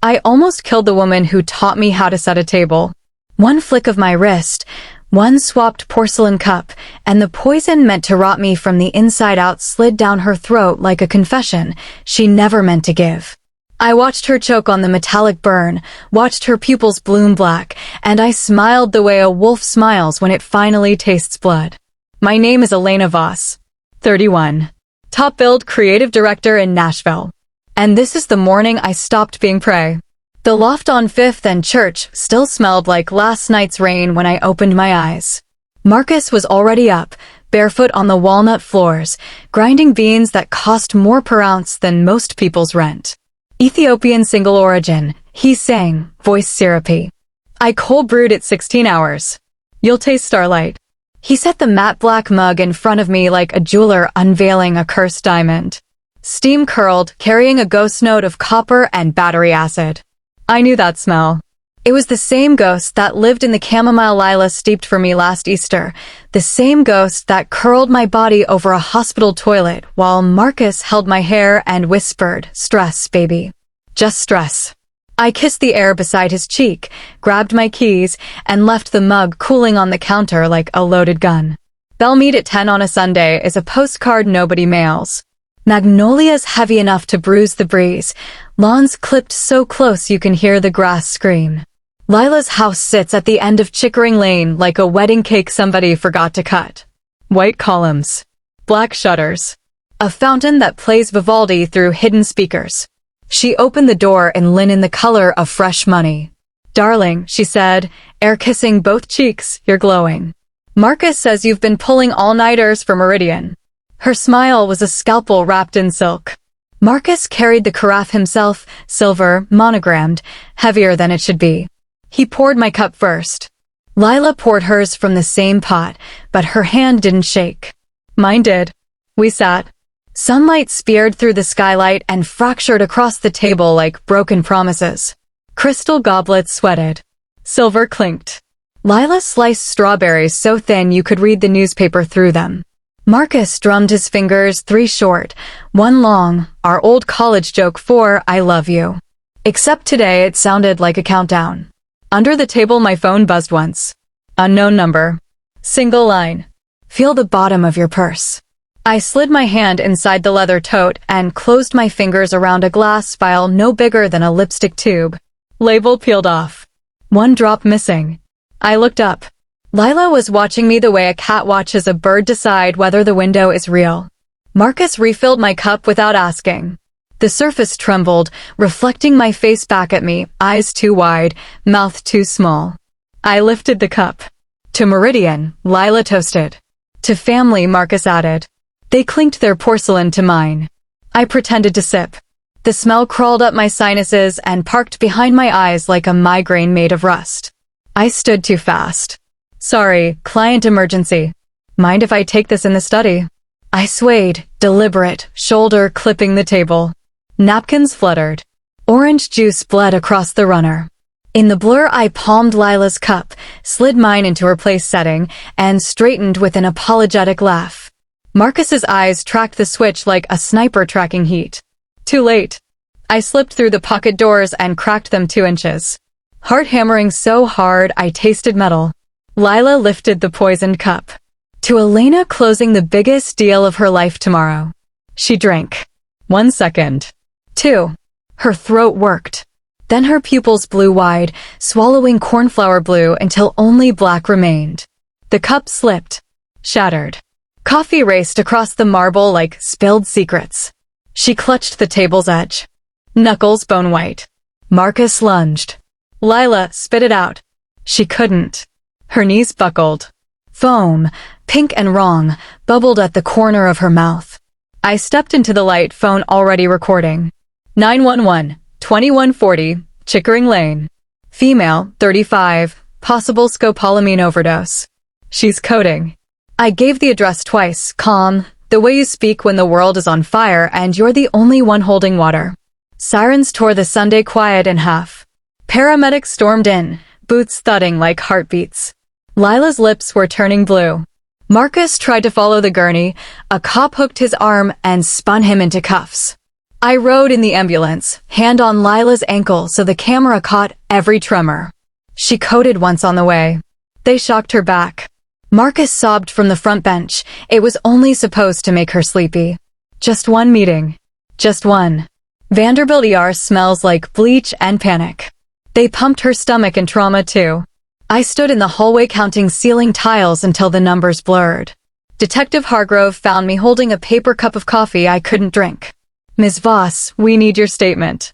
I almost killed the woman who taught me how to set a table. One flick of my wrist, one swapped porcelain cup, and the poison meant to rot me from the inside out slid down her throat like a confession she never meant to give. I watched her choke on the metallic burn, watched her pupils bloom black, and I smiled the way a wolf smiles when it finally tastes blood. My name is Elena Voss, 31. Top-billed creative director in Nashville. And this is the morning I stopped being prey. The loft on 5th and Church still smelled like last night's rain when I opened my eyes. Marcus was already up, barefoot on the walnut floors, grinding beans that cost more per ounce than most people's rent. Ethiopian single origin, he sang, voice syrupy. I cold brewed it 16 hours. You'll taste starlight. He set the matte black mug in front of me like a jeweler unveiling a cursed diamond. Steam curled, carrying a ghost note of copper and battery acid. I knew that smell. It was the same ghost that lived in the chamomile Lila steeped for me last Easter, the same ghost that curled my body over a hospital toilet while Marcus held my hair and whispered, "Stress, baby. Just stress." I kissed the air beside his cheek, grabbed my keys, and left the mug cooling on the counter like a loaded gun. Bell Mead at 10 on a Sunday is a postcard nobody mails. Magnolias heavy enough to bruise the breeze, lawns clipped so close you can hear the grass scream. Lila's house sits at the end of Chickering Lane like a wedding cake somebody forgot to cut. White columns. Black shutters. A fountain that plays Vivaldi through hidden speakers. She opened the door in linen the color of fresh money. "Darling," she said, air kissing both cheeks, "you're glowing. Marcus says you've been pulling all-nighters for Meridian." Her smile was a scalpel wrapped in silk. Marcus carried the carafe himself, silver, monogrammed, heavier than it should be. He poured my cup first. Lila poured hers from the same pot, but her hand didn't shake. Mine did. We sat. Sunlight speared through the skylight and fractured across the table like broken promises. Crystal goblets sweated. Silver clinked. Lila sliced strawberries so thin you could read the newspaper through them. Marcus drummed his fingers, 3 short, 1 long, our old college joke for "I love you." Except today it sounded like a countdown. Under the table my phone buzzed once. Unknown number. Single line. "Feel the bottom of your purse." I slid my hand inside the leather tote and closed my fingers around a glass vial no bigger than a lipstick tube. Label peeled off. 1 drop missing. I looked up. Lila was watching me the way a cat watches a bird decide whether the window is real. Marcus refilled my cup without asking. The surface trembled, reflecting my face back at me, eyes too wide, mouth too small. I lifted the cup. "To Meridian," Lila toasted. "To family," Marcus added. They clinked their porcelain to mine. I pretended to sip. The smell crawled up my sinuses and parked behind my eyes like a migraine made of rust. I stood too fast. "Sorry, client emergency. Mind if I take this in the study?" I swayed, deliberate, shoulder clipping the table. Napkins fluttered. Orange juice bled across the runner. In the blur I palmed Lila's cup, slid mine into her place setting, and straightened with an apologetic laugh. Marcus's eyes tracked the switch like a sniper tracking heat. Too late. I slipped through the pocket doors and cracked them 2 inches. Heart hammering so hard I tasted metal. Lila lifted the poisoned cup. "To Elena closing the biggest deal of her life tomorrow." She drank. 1 second. 2. Her throat worked. Then her pupils blew wide, swallowing cornflower blue until only black remained. The cup slipped. Shattered. Coffee raced across the marble like spilled secrets. She clutched the table's edge. Knuckles bone white. Marcus lunged. Lila spit it out. She couldn't. Her knees buckled. Foam, pink and wrong, bubbled at the corner of her mouth. I stepped into the light, phone already recording. 911, 2140, Chickering Lane. Female, 35, possible scopolamine overdose. She's coding. I gave the address twice, calm, the way you speak when the world is on fire and you're the only one holding water. Sirens tore the Sunday quiet in half. Paramedics stormed in, boots thudding like heartbeats. Lila's lips were turning blue. Marcus tried to follow the gurney. A cop hooked his arm and spun him into cuffs. I rode in the ambulance, hand on Lila's ankle so the camera caught every tremor. She coded once on the way. They shocked her back. Marcus sobbed from the front bench. It was only supposed to make her sleepy. Just one meeting. Just one. Vanderbilt ER smells like bleach and panic. They pumped her stomach and trauma too. I stood in the hallway counting ceiling tiles until the numbers blurred. Detective Hargrove found me holding a paper cup of coffee I couldn't drink. Ms. Voss, we need your statement.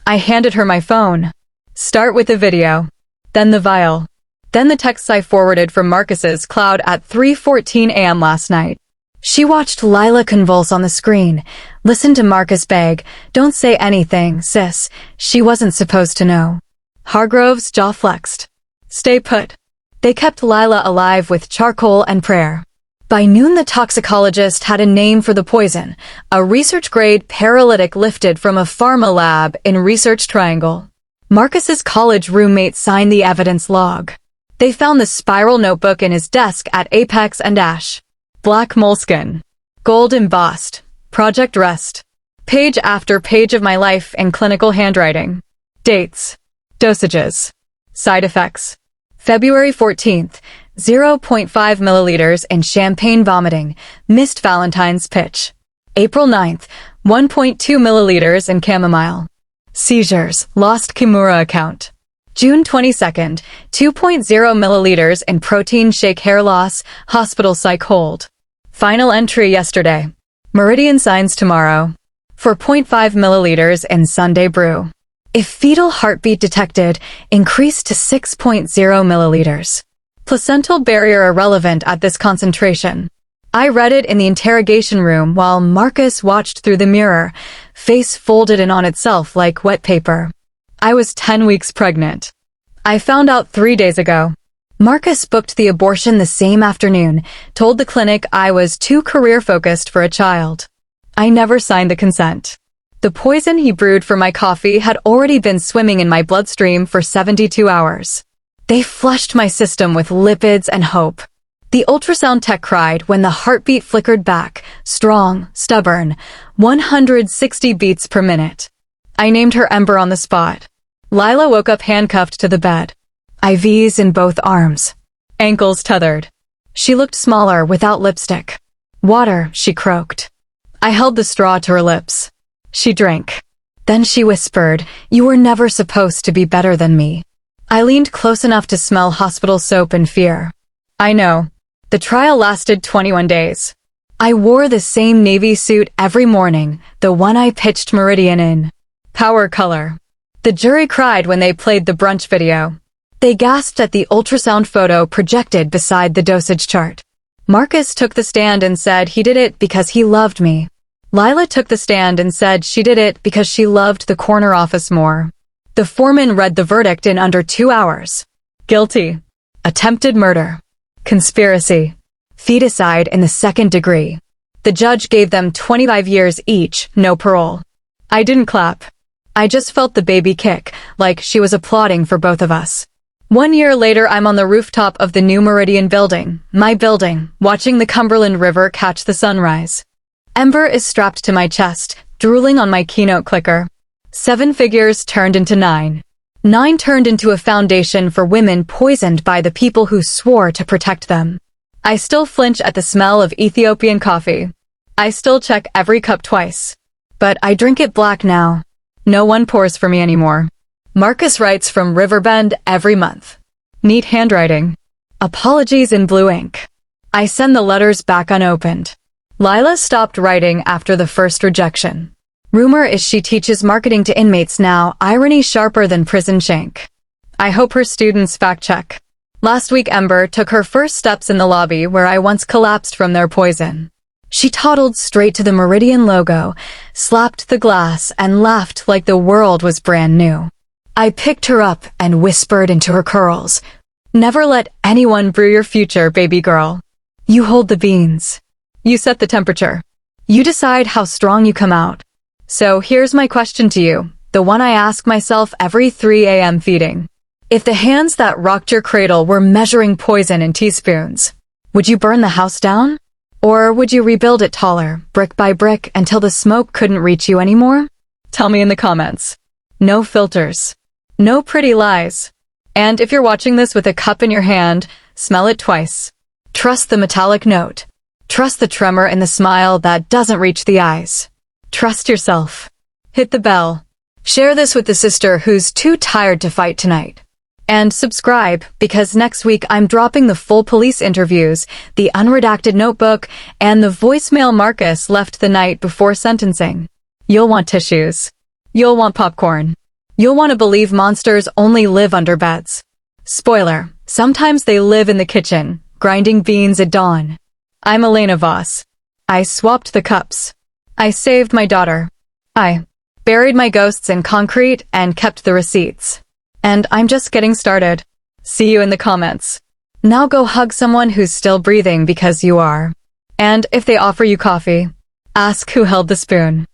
I handed her my phone. Start with the video. Then the vial. Then the texts I forwarded from Marcus's cloud at 3:14 a.m. last night. She watched Lila convulse on the screen, listened to Marcus beg, "Don't say anything, sis." She wasn't supposed to know. Hargrove's jaw flexed. Stay put. They kept Lila alive with charcoal and prayer. By noon the toxicologist had a name for the poison, a research-grade paralytic lifted from a pharma lab in Research Triangle. Marcus's college roommate signed the evidence log. They found the spiral notebook in his desk at Apex and Ash. Black moleskin. Gold embossed. Project Rest. Page after page of my life in clinical handwriting. Dates. Dosages. Side effects. February 14th. 0.5 milliliters in champagne vomiting, missed Valentine's pitch. April 9th, 1.2 milliliters in chamomile. Seizures, lost Kimura account. June 22nd, 2.0 milliliters in protein shake hair loss, hospital psych hold. Final entry yesterday. Meridian signs tomorrow. 4.5 milliliters in Sunday brew. If fetal heartbeat detected, increased to 6.0 milliliters. Placental barrier irrelevant at this concentration. I read it in the interrogation room while Marcus watched through the mirror, face folded in on itself like wet paper. I was 10 weeks pregnant. I found out 3 days ago. Marcus booked the abortion the same afternoon, told the clinic I was too career-focused for a child. I never signed the consent. The poison he brewed for my coffee had already been swimming in my bloodstream for 72 hours. They flushed my system with lipids and hope. The ultrasound tech cried when the heartbeat flickered back, strong, stubborn, 160 beats per minute. I named her Ember on the spot. Lila woke up handcuffed to the bed. IVs in both arms. Ankles tethered. She looked smaller without lipstick. Water, she croaked. I held the straw to her lips. She drank. Then she whispered, "You were never supposed to be better than me." I leaned close enough to smell hospital soap in fear. I know. The trial lasted 21 days. I wore the same navy suit every morning, the one I pitched Meridian in. Power color. The jury cried when they played the Brunch video. They gasped at the ultrasound photo projected beside the dosage chart. Marcus took the stand and said he did it because he loved me. Lila took the stand and said she did it because she loved the corner office more. The foreman read the verdict in under 2 hours. Guilty. Attempted murder. Conspiracy. Feticide in the 2nd degree. The judge gave them 25 years each, no parole. I didn't clap. I just felt the baby kick, like she was applauding for both of us. 1 year later, I'm on the rooftop of the new Meridian building, my building, watching the Cumberland River catch the sunrise. Ember is strapped to my chest, drooling on my keynote clicker. 7 figures turned into 9. 9 turned into a foundation for women poisoned by the people who swore to protect them. I still flinch at the smell of Ethiopian coffee. I still check every cup twice. But I drink it black now. No one pours for me anymore. Marcus writes from Riverbend every month. Neat handwriting. Apologies in blue ink. I send the letters back unopened. Lila stopped writing after the first rejection. Rumor is she teaches marketing to inmates now, irony sharper than prison shank. I hope her students fact-check. Last week Ember took her first steps in the lobby where I once collapsed from their poison. She toddled straight to the Meridian logo, slapped the glass, and laughed like the world was brand new. I picked her up and whispered into her curls, "Never let anyone brew your future, baby girl. You hold the beans. You set the temperature. You decide how strong you come out." So here's my question to you, the one I ask myself every 3 a.m. feeding. If the hands that rocked your cradle were measuring poison in teaspoons, would you burn the house down? Or would you rebuild it taller, brick by brick, until the smoke couldn't reach you anymore? Tell me in the comments. No filters. No pretty lies. And if you're watching this with a cup in your hand, smell it twice. Trust the metallic note. Trust the tremor in the smile that doesn't reach the eyes. Trust yourself. Hit the bell. Share this with the sister who's too tired to fight tonight. And subscribe, because next week I'm dropping the full police interviews, the unredacted notebook, and the voicemail Marcus left the night before sentencing. You'll want tissues. You'll want popcorn. You'll want to believe monsters only live under beds. Spoiler, sometimes they live in the kitchen, grinding beans at dawn. I'm Elena Voss. I swapped the cups. I saved my daughter. I buried my ghosts in concrete and kept the receipts. And I'm just getting started. See you in the comments. Now go hug someone who's still breathing because you are. And if they offer you coffee, ask who held the spoon.